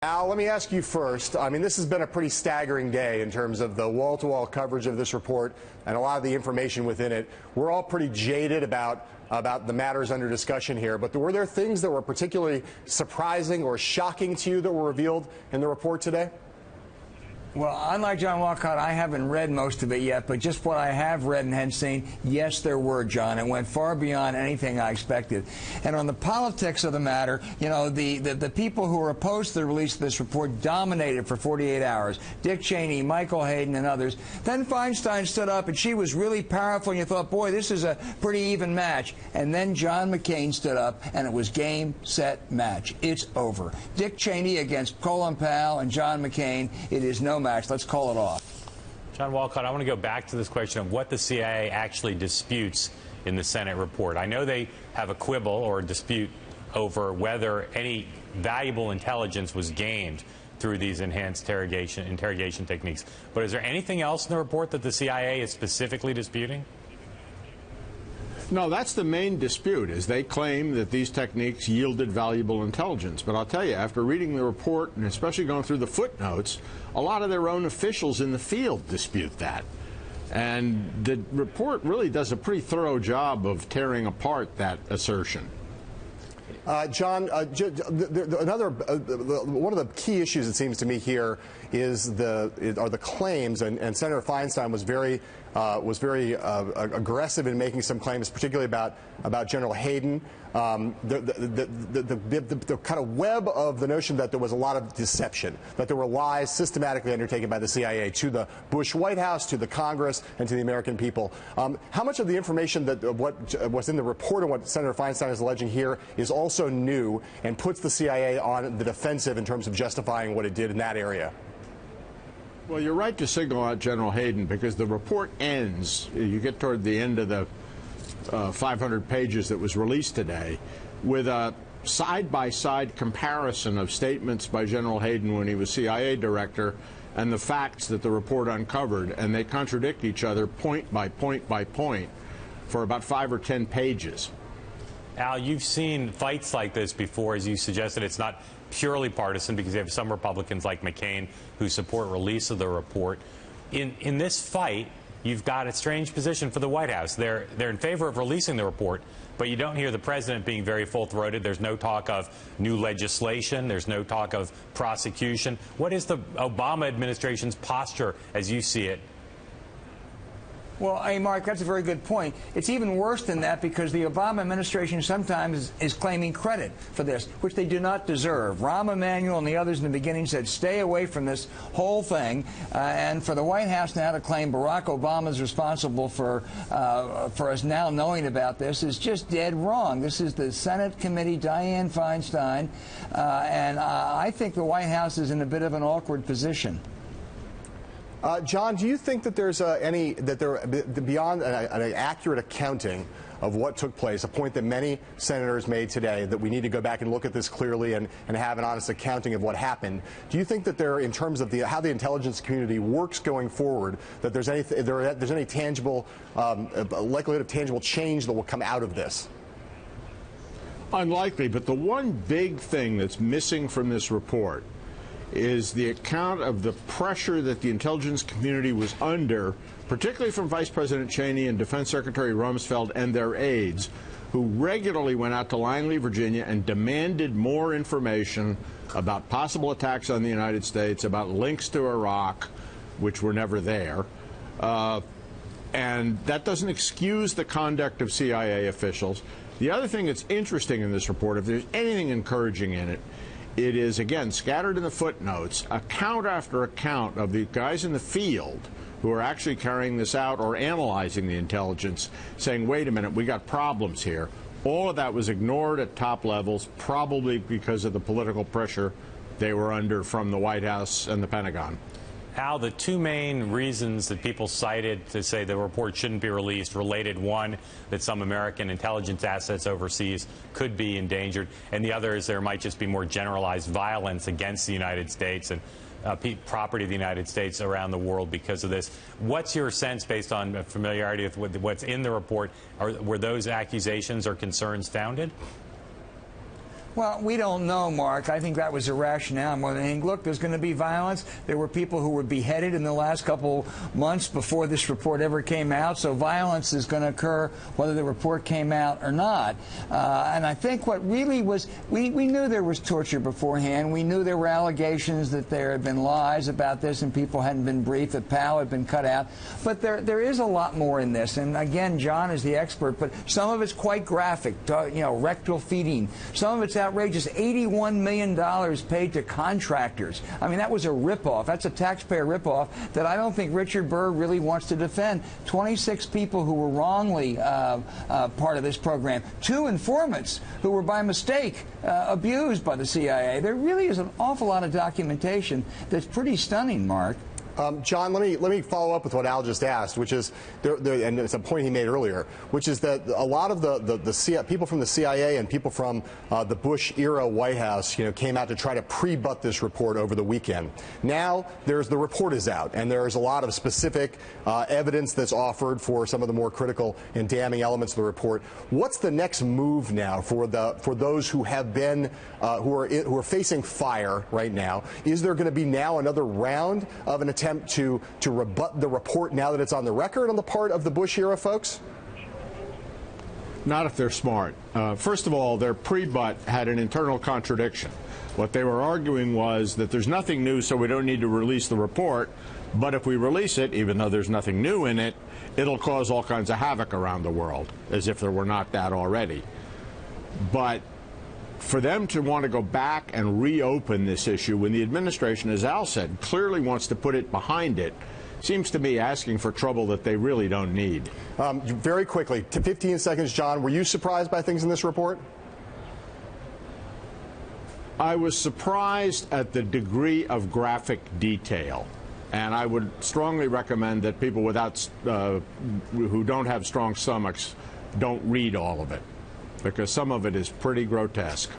Al, let me ask you first. I mean, this has been a pretty staggering day in terms of the wall-to-wall coverage of this report and a lot of the information within it. We're all pretty jaded about the matters under discussion here, but were there things that were particularly surprising or shocking to you that were revealed in the report today? Well, unlike John Walcott, I haven't read most of it yet, but just what I have read and had seen, yes, there were, John. It went far beyond anything I expected. And on the politics of the matter, you know, the people who were opposed to the release of this report dominated for 48 hours. Dick Cheney, Michael Hayden, and others. Then Feinstein stood up, and she was really powerful, and you thought, boy, this is a pretty even match. And then John McCain stood up, and it was game, set, match. It's over. Dick Cheney against Colin Powell and John McCain. It is no match. Let's call it off. John Walcott, I want to go back to this question of what the CIA actually disputes in the Senate report. I know they have a quibble or a dispute over whether any valuable intelligence was gained through these enhanced interrogation techniques. But is there anything else in the report that the CIA is specifically disputing? No, that's the main dispute, is they claim that these techniques yielded valuable intelligence. But I'll tell you, after reading the report, and especially going through the footnotes, a lot of their own officials in the field dispute that. And the report really does a pretty thorough job of tearing apart that assertion. John, one of the key issues, it seems to me, here is the claims, and Senator Feinstein was very aggressive in making some claims, particularly about General Hayden. The kind of web of the notion that there was a lot of deception, that there were lies systematically undertaken by the CIA to the Bush White House, to the Congress, and to the American people. How much of the information that what was in the report and what Senator Feinstein is alleging here is also new and puts the CIA on the defensive in terms of justifying what it did in that area? Well, you're right to single out General Hayden, because the report ends, you get toward the end of the 500 pages that was released today, with a side-by-side comparison of statements by General Hayden when he was CIA director and the facts that the report uncovered, and they contradict each other point by point by point for about 5 or 10 pages. Al, you've seen fights like this before, as you suggested. It's not purely partisan, because you have some Republicans like McCain who support release of the report. In this fight, you've got a strange position for the White House. They're in favor of releasing the report, but you don't hear the president being very full-throated. There's no talk of new legislation. There's no talk of prosecution. What is the Obama administration's posture as you see it? Well, hey, Mark, that's a very good point. It's even worse than that, because the Obama administration sometimes is claiming credit for this, which they do not deserve. Rahm Emanuel and the others in the beginning said, stay away from this whole thing. And for the White House now to claim Barack Obama is responsible for us now knowing about this is just dead wrong. This is the Senate committee, Dianne Feinstein, and I think the White House is in a bit of an awkward position. John, do you think that there's beyond an accurate accounting of what took place, a point that many senators made today, that we need to go back and look at this clearly and have an honest accounting of what happened? Do you think that there, in terms of how the intelligence community works going forward, that there's any tangible likelihood of tangible change that will come out of this? Unlikely, but the one big thing that's missing from this report is the account of the pressure that the intelligence community was under, particularly from Vice President Cheney and Defense Secretary Rumsfeld and their aides, who regularly went out to Langley, Virginia, and demanded more information about possible attacks on the United States, about links to Iraq, which were never there. And that doesn't excuse the conduct of CIA officials. The other thing that's interesting in this report, if there's anything encouraging in it, it is, again, scattered in the footnotes, account after account of the guys in the field who are actually carrying this out or analyzing the intelligence, saying, wait a minute, we got problems here. All of that was ignored at top levels, probably because of the political pressure they were under from the White House and the Pentagon. Al, the two main reasons that people cited to say the report shouldn't be released related: one, that some American intelligence assets overseas could be endangered, and the other is there might just be more generalized violence against the United States and property of the United States around the world because of this. What's your sense, based on familiarity with what's in the report? Were those accusations or concerns founded? Well, we don't know, Mark. I think that was a rationale more than anything. Look, there's going to be violence. There were people who were beheaded in the last couple months before this report ever came out, so violence is going to occur whether the report came out or not. And I think what really was, we knew there was torture beforehand. We knew there were allegations that there had been lies about this and people hadn't been briefed, that Powell had been cut out. But there is a lot more in this. And again, John is the expert, but some of it's quite graphic, rectal feeding. Some of it's outrageous. $81 million paid to contractors. I mean, that was a ripoff. That's a taxpayer ripoff that I don't think Richard Burr really wants to defend. 26 people who were wrongly part of this program. 2 informants who were by mistake abused by the CIA. There really is an awful lot of documentation that's pretty stunning, Mark. John, let me follow up with what Al just asked, which is, and it's a point he made earlier, which is that a lot of the people from the CIA and people from the Bush-era White House, came out to try to pre-butt this report over the weekend. Now, the report is out, and there's a lot of specific evidence that's offered for some of the more critical and damning elements of the report. What's the next move now for those who have been who are facing fire right now? Is there going to be now another round of an attempt to rebut the report now that it's on the record on the part of the Bush-era folks? Not if they're smart. First of all, their pre-butt had an internal contradiction. What they were arguing was that there's nothing new, so we don't need to release the report. But if we release it, even though there's nothing new in it, it'll cause all kinds of havoc around the world, as if there were not that already. But for them to want to go back and reopen this issue when the administration, as Al said, clearly wants to put it behind it, seems to me asking for trouble that they really don't need. Very quickly, to 15 seconds, John, were you surprised by things in this report? I was surprised at the degree of graphic detail. And I would strongly recommend that people who don't have strong stomachs don't read all of it, because some of it is pretty grotesque.